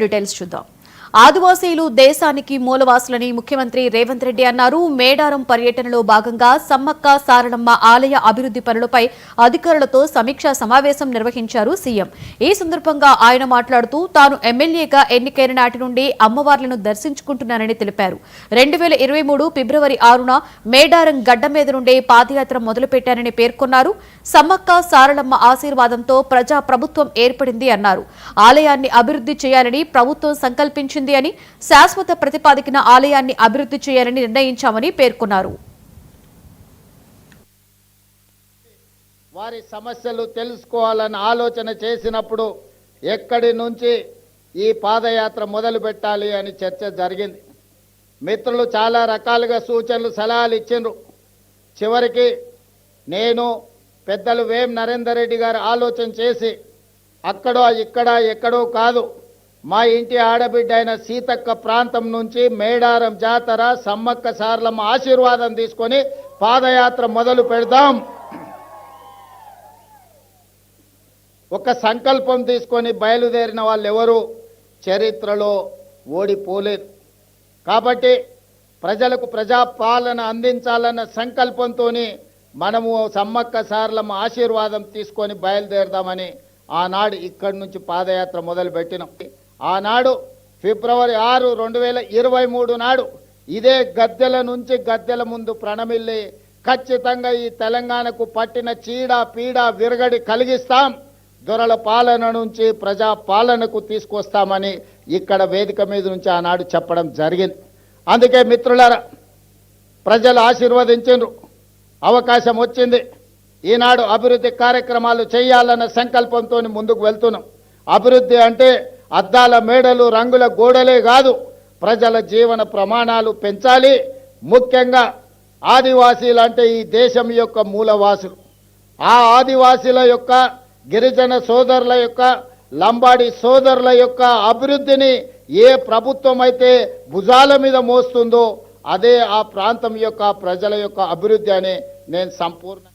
Details చూద్దాం. ఆదివాసీలు దేశానికి మూలవాసులని ముఖ్యమంత్రి రేవంత్ రెడ్డి అన్నారు. మేడారం పర్యటనలో భాగంగా సమ్మక్క సారలమ్మ ఆలయ అభివృద్ధి పనులపై అధికారులతో సమీక్షా సమావేశం నిర్వహించారు సీఎం. ఈ సందర్భంగా ఆయన మాట్లాడుతూ తాను ఎమ్మెల్యేగా ఎన్నికైన నాటి నుండి అమ్మవార్లను దర్శించుకుంటున్నానని తెలిపారు. 2023 ఫిబ్రవరి 6న మేడారం గడ్డ మీద నుండే పాదయాత్ర మొదలుపెట్టారని పేర్కొన్నారు. సమ్మక్క సారలమ్మ ఆశీర్వాదంతో ప్రజా ప్రభుత్వం ఏర్పడింది అన్నారు. ఆలయాన్ని అభివృద్ధి చేయాలని ప్రభుత్వం సంకల్పించింది అని, శాశ్వత ప్రతిపాదికన ఆలయాన్ని అభివృద్ధి చేయాలని నిర్ణయించామని పేర్కొన్నారు. వారి సమస్యలు తెలుసుకోవాలని ఆలోచన చేసినప్పుడు ఎక్కడి నుంచి ఈ పాదయాత్ర మొదలు పెట్టాలి అని చర్చ జరిగింది. మిత్రులు చాలా రకాలుగా సూచనలు సలహాలు ఇచ్చిండ్రు. చివరికి నేను పెద్దలు వేం నరేందర్ రెడ్డి గారు ఆలోచన చేసి అక్కడో ఇక్కడ ఎక్కడో కాదు, మా ఇంటి ఆడబిడ్డ అయిన సీతక్క ప్రాంతం నుంచి మేడారం జాతర సమ్మక్క సారలమ్మ ఆశీర్వాదం తీసుకొని పాదయాత్ర మొదలు పెడదాం. ఒక సంకల్పం తీసుకొని బయలుదేరిన వాళ్ళు ఎవరు చరిత్రలో ఓడిపోలేదు. కాబట్టి ప్రజలకు ప్రజాపాలన అందించాలన్న సంకల్పంతో మనము సమ్మక్క సారలమ్మ ఆశీర్వాదం తీసుకొని బయలుదేరదామని ఆనాడు ఇక్కడి నుంచి పాదయాత్ర మొదలుపెట్టినాం. ఆనాడు ఫిబ్రవరి 6, 2023 నాడు ఇదే గద్దెల నుంచి గద్దెల ముందు ప్రణమిల్లి ఖచ్చితంగా ఈ తెలంగాణకు పట్టిన చీడ పీడ విరగడి కలిగిస్తాం, దొరల పాలన నుంచి ప్రజా పాలనకు తీసుకొస్తామని ఇక్కడ వేదిక మీద నుంచి ఆనాడు చెప్పడం జరిగింది. అందుకే మిత్రులారా, ప్రజలు ఆశీర్వదించారు, అవకాశం వచ్చింది. ఈనాడు అభివృద్ధి కార్యక్రమాలు చేయాలన్న సంకల్పంతో ముందుకు వెళ్తున్నాం. అభివృద్ధి అంటే అద్దాల మేడలు రంగుల గోడలే కాదు, ప్రజల జీవన ప్రమాణాలు పెంచాలి. ముఖ్యంగా ఆదివాసీలు అంటే ఈ దేశం యొక్క మూలవాసులు. ఆ ఆదివాసీల యొక్క గిరిజన సోదరుల యొక్క లంబాడి సోదరుల యొక్క అభివృద్ధిని ఏ ప్రభుత్వం అయితే భుజాల మీద మోస్తుందో అదే ఆ ప్రాంతం యొక్క ప్రజల యొక్క అభివృద్ధి అని నేను సంపూర్ణ